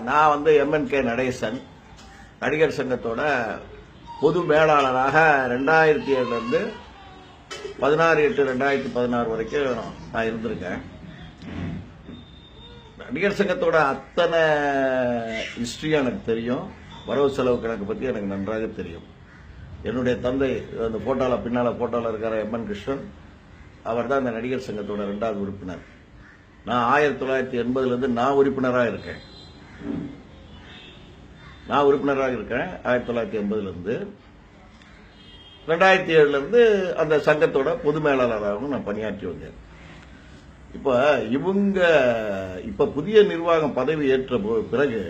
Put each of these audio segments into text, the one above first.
நான் வந்து MNK நடேசன் நடிகர் சங்கத்தோட பொது மேலாளராக 2007 16/8/2016 வரைக்கும் நான் இருந்திருக்கேன். நடிகர் சங்கத்தோட அத்தனை ஹிஸ்டரி எனக்கு தெரியும். வரவு செலவு கணக்கு பற்றி எனக்கு நன்றாக தெரியும். என்னுடைய தந்தை அந்த பின்னால போட்டோல இருக்கிற MN கிருஷ்ணன், அவர் தான் இந்த நடிகர் சங்கத்தோட 2வது உறுப்பினர். நான் 1980 நான் உறுப்பினராக இருக்கேன். 1980 2007 அந்த சங்கத்தோட பொது மேலாளராகவும் நான் பணியாற்றி வந்தேன். இப்ப புதிய நிர்வாகம் பதவி ஏற்ற பிறகு,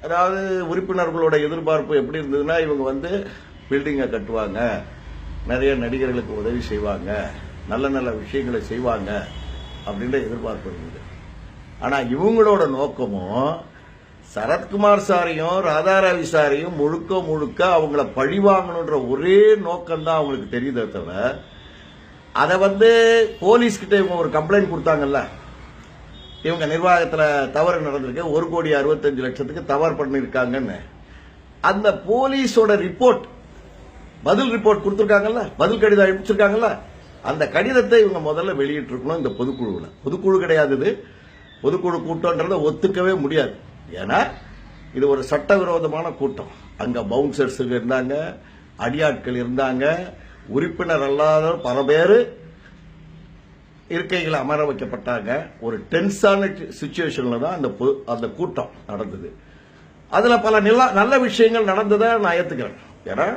அதாவது உறுப்பினர்களோட எதிர்பார்ப்பு எப்படி இருந்ததுன்னா, இவங்க வந்து பில்டிங்கை கட்டுவாங்க, நிறைய நடிகர்களுக்கு உதவி செய்வாங்க, நல்ல நல்ல விஷயங்களை செய்வாங்க அப்படின்ற எதிர்பார்ப்பு இருந்தது. ஆனா இவங்களோட நோக்கமும் சரத்குமார் சாரையும் ராதாரவி சாரையும் முழுக்க அவங்கள பழிவாங்கணுன்ற ஒரே நோக்கம் தான் அவங்களுக்கு தெரியுதே தவிர, அதை வந்து போலீஸ் கிட்ட இவங்க ஒரு கம்ப்ளைண்ட் கொடுத்தாங்கல்ல, இவங்க நிர்வாகத்தில் தவறு நடந்திருக்கு, 1,65,00,000 தவறு பண்ணிருக்காங்கன்னு. அந்த போலீஸோட ரிப்போர்ட், பதில் ரிப்போர்ட் கொடுத்திருக்காங்கல்ல, பதில் கடிதம் அனுப்பிச்சிருக்காங்கல்ல, அந்த கடிதத்தை இவங்க முதல்ல வெளியிட்டு இருக்கணும். இந்த பொதுக்குழு கிடையாது, இது பொதுக்குழு கூட்டம்ன்றத ஒத்துக்கவே முடியாது. ஏன்னா இது ஒரு சட்டவிரோதமான கூட்டம். அங்க பவுன்சர்ஸ் இருந்தாங்க, அடியாட்கள் இருந்தாங்க, உறுப்பினர் அல்லாத பல பேர் இருக்கைகளை அமர வைக்கப்பட்டாங்க. ஒரு டென்ஸான சிச்சுவேஷன்ல தான் அந்த கூட்டம் நடந்தது. அதுல பல நல்ல விஷயங்கள் நடந்ததை நான் ஏத்துக்கிறேன். ஏன்னா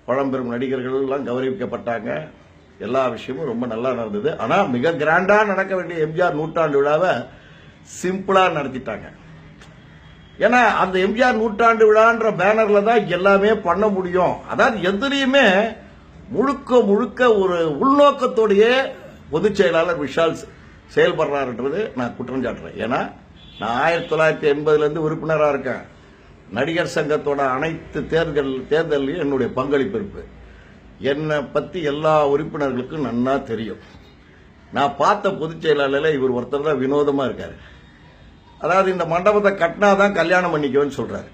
பழம்பெரும் நடிகர்கள் எல்லாம் கௌரவிக்கப்பட்டாங்க, எல்லா விஷயமும் ரொம்ப நல்லா நடந்தது. ஆனா மிக கிராண்டா நடக்க வேண்டிய எம்ஜிஆர் நூற்றாண்டு விழாவை சிம்பிளா நடத்திட்டாங்க. ஏன்னா அந்த எம்ஜிஆர் நூற்றாண்டு விழான்ற பேனர்ல தான் எல்லாமே பண்ண முடியும். அதாவது எதுலையுமே முழுக்க ஒரு உள்நோக்கத்தோடையே பொதுச் செயலாளர் விஷால் செயல்படுறாருன்றது நான் குற்றம் சாட்டுறேன். ஏன்னா நான் 1980 உறுப்பினராக இருக்கேன். நடிகர் சங்கத்தோட அனைத்து தேர்தலையும் என்னுடைய பங்களிப்பு இருக்கு. என்னை பத்தி எல்லா உறுப்பினர்களுக்கும் நன்னா தெரியும். நான் பார்த்த பொதுச் செயலாளர்ல இவர் ஒருத்தர் தான் வினோதமா இருக்காரு. அதாவது இந்த மண்டபத்தை கட்டினாதான் கல்யாணம் பண்ணிக்குவேன்னு சொல்றாரு.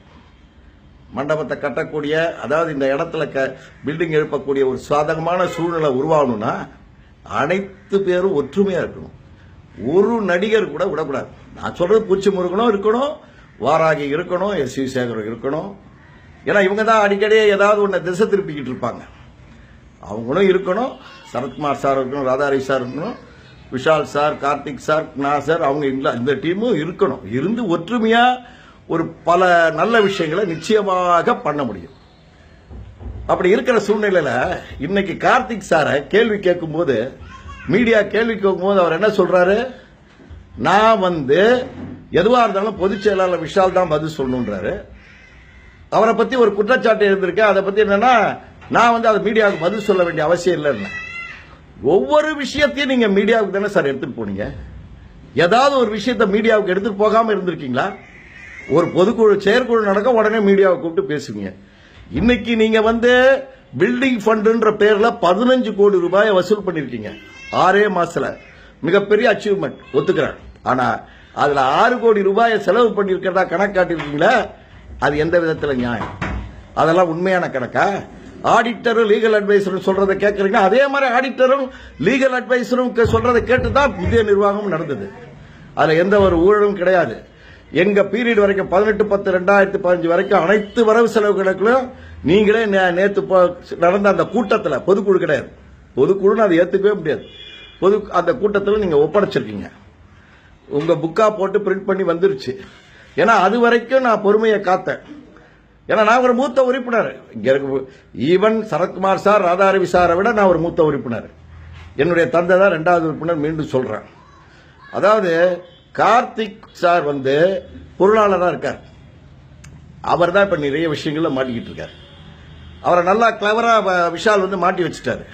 மண்டபத்தை கட்டக்கூடிய, அதாவது இந்த இடத்துல பில்டிங் எழுப்பக்கூடிய ஒரு சாதகமான சூழ்நிலை உருவாகணும்னா அனைத்து பேரும் ஒற்றுமையா இருக்கணும். ஒரு நடிகர் கூட விடக்கூடாது. நான் சொல்றது பூச்சி முருகனும் இருக்கணும், வாராகி இருக்கணும், S.V. சேகர் இருக்கணும். ஏன்னா இவங்க தான் அடிக்கடி ஏதாவது ஒன்று திசை திருப்பிக்கிட்டு இருப்பாங்க. அவங்களும் இருக்கணும். சரத்குமார் சார் இருக்கணும், ராதாரவி சார் இருக்கணும், விஷால் சார், கார்த்திக் சார், நாசர், அவங்க இந்த டீமும் இருக்கணும். இருந்து ஒற்றுமையா ஒரு பல நல்ல விஷயங்களை நிச்சயமாக பண்ண முடியும். அப்படி இருக்கிற சூழ்நிலையில இன்னைக்கு கார்த்திக் சாரை கேள்வி கேட்கும்போது, மீடியா கேள்வி கேட்கும்போது அவர் என்ன சொல்றாரு, நான் வந்து எதுவா இருந்தாலும் பொதுச் செயலாளர் விஷால் தான் பதில் சொல்லணும்ன்றாரு. அவரை பத்தி ஒரு குற்றச்சாட்டு இருந்திருக்கு. அதை பத்தி என்னன்னா, நான் வந்து அதை மீடியாவுக்கு பதில் சொல்ல வேண்டிய அவசியம் இல்லைன்னு. ஒவ்வொரு விஷயத்தையும் நீங்க மீடியாவுக்கு தானே சார் எடுத்துட்டு போனீங்க. ஏதாவது ஒரு விஷயத்தை மீடியாவுக்கு எடுத்துட்டு போகாம இருந்திருக்கீங்களா? ஒரு பொதுக்குழு செயற்குழு நடக்க உடனே மீடியாவை கூப்பிட்டு பேசுவீங்க. இன்னைக்கு நீங்க வந்து பில்டிங் ஃபண்டுன்ற பேர்ல 15 கோடி ரூபாயை வசூல் பண்ணிருக்கீங்க 6 மாசத்துல. மிகப்பெரிய அச்சீவ்மெண்ட், ஒத்துக்கிறேன். ஆனா அதுல 6 கோடி ரூபாயை செலவு பண்ணிருக்கிறதா கணக்கு காட்டிருக்கீங்களா? அது எந்த விதத்துல நியாயம்? அதெல்லாம் உண்மையான கணக்கா? ஆடிட்டரும் லீகல் அட்வைசரும் சொல்றதை கேட்கறீங்க, அதே மாதிரி ஆடிட்டரும் லீகல் அட்வைசரும் சொல்றதை கேட்டுதான் புதிய நிர்வாகம் நடந்தது. அதுல எந்த ஒரு ஊழலும் கிடையாது. எங்க பீரியட் வரைக்கும் 18/10/2015 வரைக்கும் அனைத்து வரவு செலவு கணக்கிலும் நீங்களே நேத்து நடந்த அந்த கூட்டத்தில், பொதுக்குழு கிடையாது, பொதுக்குழு அதை ஏத்துக்கவே முடியாது, அந்த கூட்டத்தில் நீங்க ஒப்படைச்சிருக்கீங்க. உங்க புக்கா போட்டு பிரிண்ட் பண்ணி வந்துருச்சு. ஏன்னா அது வரைக்கும் நான் பொறுமையை காத்தேன். ஏன்னா நான் ஒரு மூத்த உறுப்பினர். ஈவன் சரத்குமார் சார், ராதாரவி சாரை விட நான் ஒரு மூத்த உறுப்பினர். என்னுடைய தந்தை தான் 2வது உறுப்பினர். மீண்டும் சொல்றேன், அதாவது கார்த்திக் சார் வந்து பொருளாளராக இருக்கார். அவர் தான் இப்ப நிறைய விஷயங்கள்ல மாட்டிக்கிட்டு இருக்கார். அவரை நல்லா கிளவரா விஷால் வந்து மாட்டி வச்சுட்டாரு.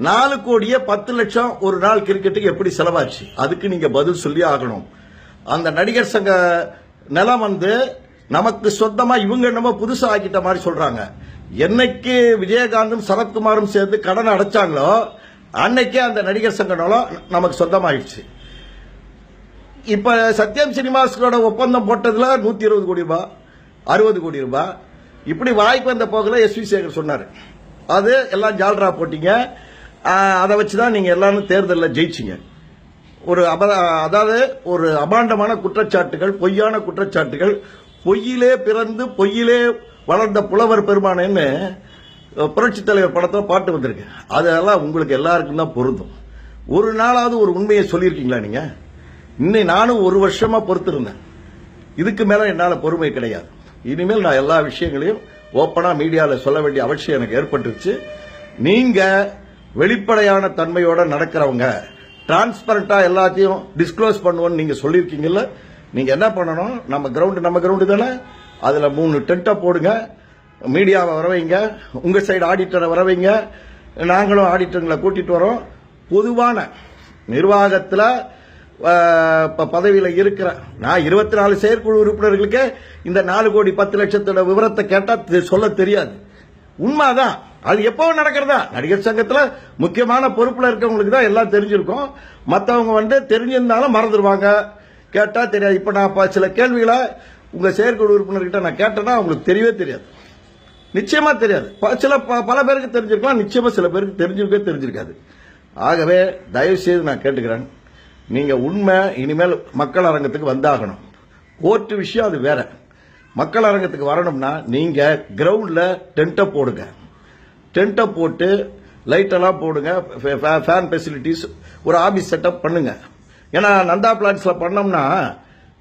4 கோடியே 10 லட்சம் ஒரு நாள் கிரிக்கெட்டுக்கு எப்படி செலவாச்சு, அதுக்கு நீங்க பதில் சொல்லி ஆகணும். அந்த நடிகர் சங்க நிலம் வந்து நமக்கு சொந்தமா இவங்க என்னமோ புதுசா ஆக்கிட்ட மாதிரி சொல்றாங்க. என்னைக்கு விஜயகாந்தும் சரத்குமாரும் சேர்ந்து கடன் அடைச்சாங்களோ அன்னைக்கே அந்த நடிகர் சங்க நிலம் நமக்கு சொந்தமாயிடுச்சு. இப்ப சத்யம் சினிமாஸோட ஒப்பந்தம் போட்டதுல 120 கோடி ரூபாய், 60 கோடி ரூபாய், இப்படி வாய்க்கு வந்த போகல எஸ் வி சேகர் சொன்னாரு. அது எல்லாம் ஜால்ரா போட்டீங்க. அதை வச்சுதான் நீங்க எல்லாரும் தேர்தலில் ஜெயிச்சிங்க. அதாவது ஒரு அபாண்டமான குற்றச்சாட்டுகள், பொய்யான குற்றச்சாட்டுகள், பொய்யிலே பிறந்து பொய்யிலே வளர்ந்த புலவர் பெருமானேன்னு புரட்சி தலைவர் படத்தில் பாட்டு வந்திருக்கு. அதெல்லாம் உங்களுக்கு எல்லாருக்கும் தான் பொருந்தும். ஒரு நாளாவது ஒரு உண்மையை சொல்லியிருக்கீங்களா நீங்க? இன்னும் நானும் ஒரு வருஷமா பொறுத்திருந்தேன். இதுக்கு மேல என்னால பொறுமை கிடையாது. இனிமேல் நான் எல்லா விஷயங்களையும் ஓப்பனா மீடியாவில் சொல்ல வேண்டிய அவசியம் எனக்கு ஏற்பட்டுருச்சு. நீங்க வெளிப்படையான தன்மையோட நடக்கிறவங்க, டிரான்ஸ்பரண்டா எல்லாத்தையும் டிஸ்க்ளோஸ் பண்ணுவோம்னு நீங்க சொல்லியிருக்கீங்கல்ல, நீங்க என்ன பண்ணணும்? நம்ம கிரவுண்டு தானே, அதுல 3 டென்ட்டை போடுங்க, மீடியாவை வரவைங்க, உங்க சைடு ஆடிட்டரை வரவைங்க, நாங்களும் ஆடிட்டர்களை கூட்டிட்டு வரோம். பொதுவான நிர்வாகத்தில் பதவியில் இருக்கிற நான் 24 செயற்குழு உறுப்பினர்களுக்கு இந்த 4 கோடி 10 லட்சத்தோட விவரத்தை கேட்டா சொல்ல தெரியாது. உண்மைதான், அது எப்பவும் நடக்கிறதா. நடிகர் சங்கத்தில் முக்கியமான பொறுப்புல இருக்கவங்களுக்கு தான் எல்லாம் தெரிஞ்சிருக்கும். மற்றவங்க தெரிஞ்சிருந்தாலும் மறந்துடுவாங்க, கேட்டா தெரியாது. இப்ப நான் சில கேள்விகளை உங்க செயற்குழு உறுப்பினர்கிட்ட நான் கேட்டேன்னா உங்களுக்கு தெரியவே தெரியாது, நிச்சயமா தெரியாது. பல பேருக்கு தெரிஞ்சிருக்கலாம், நிச்சயமா சில பேருக்கு தெரிஞ்சிருக்காது. ஆகவே தயவு செய்து நான் கேட்டுக்கிறேன், நீங்க உண்மை இனிமேல் மக்கள் அரங்கத்துக்கு வந்தாகணும். கோர்ட் விஷயம் அது வேற. மக்கள் அரங்கத்துக்கு வரணும்னா நீங்க கிரவுண்ட்ல டென்ட்டை போடுங்க, டென்ட்டை போட்டு லைட் எல்லாம் போடுங்க, ஃபேன் ஃபெசிலிட்டிஸ், ஒரு ஆபீஸ் செட்டப் பண்ணுங்க. ஏன்னா நந்தா பிளாட்ஸ்ல பண்ணோம்னா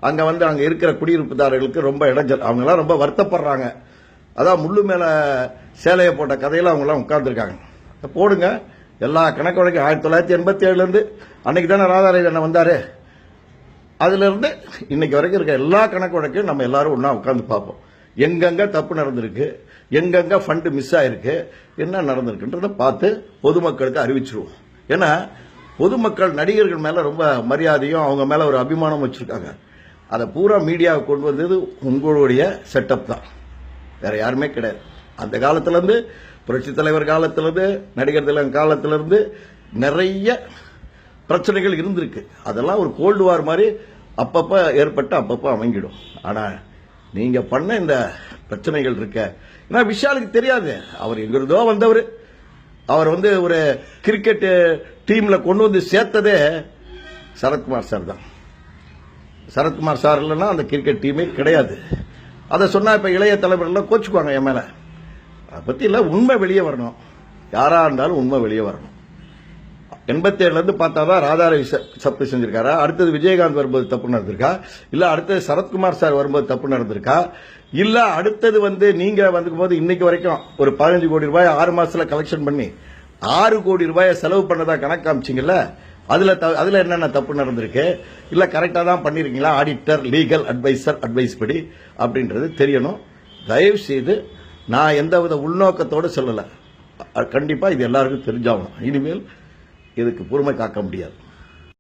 அங்க இருக்கிற குடியிருப்புதாரர்களுக்கு ரொம்ப இடைஞ்சல், அவங்க எல்லாம் ரொம்ப வருத்தப்படுறாங்க. அதான் முள்ளு மேல சேலையை போட்ட கதையில அவங்க எல்லாம் உட்கார்ந்துருக்காங்க. போடுங்க எல்லா கணக்கு வழக்கு. 1987 இருந்து அன்னைக்கு தானே ராதாரவி அண்ணன் வந்தாரு, அதுல இருந்து இன்னைக்கு வரைக்கும் இருக்க எல்லா கணக்கு வழக்கையும் நம்ம எல்லாரும் ஒன்னா உட்கார்ந்து பார்ப்போம். எங்கெங்க தப்பு நடந்திருக்கு, எங்கெங்க ஃபண்ட் மிஸ் ஆயிருக்கு, என்ன நடந்திருக்குன்றத பார்த்து பொதுமக்களுக்கு அறிவிச்சிருவோம். ஏன்னா பொதுமக்கள் நடிகர்கள் மேல ரொம்ப மரியாதையும் அவங்க மேல ஒரு அபிமானம் வச்சிருக்காங்க. அதை பூரா மீடியாவை கொண்டு வந்தது உங்களுடைய செட்டப் தான், வேற யாருமே கிடையாது. அந்த காலத்திலிருந்து, புரட்சி தலைவர் காலத்திலிருந்து, நடிகர் திலகம் காலத்திலிருந்து நிறைய பிரச்சனைகள் இருந்திருக்கு. அதெல்லாம் ஒரு கோல்டு வார் மாதிரி அப்பப்ப ஏற்பட்டு அப்பப்ப அமைங்கிடும். ஆனா நீங்க பண்ண இந்த பிரச்சனைகள் இருக்க, ஏன்னா விஷாலுக்கு தெரியாது, அவர் எங்கிருந்தோ வந்தவர். அவர் ஒரு கிரிக்கெட் டீம்ல கொண்டு வந்து சேர்த்ததே சரத்குமார் சார் தான். சரத்குமார் சார் இல்லைன்னா அந்த கிரிக்கெட் டீமே கிடையாது. அதை சொன்னா இப்ப இளைய தலைவர்கள் கோச்சுக்குவாங்க என் மேல. அதை பத்தி இல்ல, உண்மை வெளியே வரணும். யாரா இருந்தாலும் உண்மை வெளியே வரணும். 87 இருந்து பார்த்தாதான் ராதாரவி தப்பு செஞ்சிருக்காரா, அடுத்தது விஜயகாந்த் வரும்போது தப்பு நடந்திருக்கா, இல்ல அடுத்தது சரத்குமார் சார் வரும்போது தப்பு நடந்திருக்கா, இல்ல அடுத்தது நீங்க போது இன்னைக்கு வரைக்கும் ஒரு 15 கோடி ரூபாய் 6 மாசத்துல கலெக்ஷன் பண்ணி 6 கோடி ரூபாயை செலவு பண்ணதா கணக்கு காமிச்சிங்கல்ல, அதுல என்னென்ன தப்பு நடந்திருக்கு, இல்ல கரெக்டா தான் பண்ணிருக்கீங்களா, ஆடிட்டர் லீகல் அட்வைஸ் படி அப்படின்றது தெரியணும். தயவு செய்து நான் எந்தவித உள்நோக்கத்தோடு சொல்லல, கண்டிப்பா இது எல்லாருக்கும் தெரிஞ்சாகணும். இனிமேல் இதுக்கு பொறுமை காக்க முடியாது.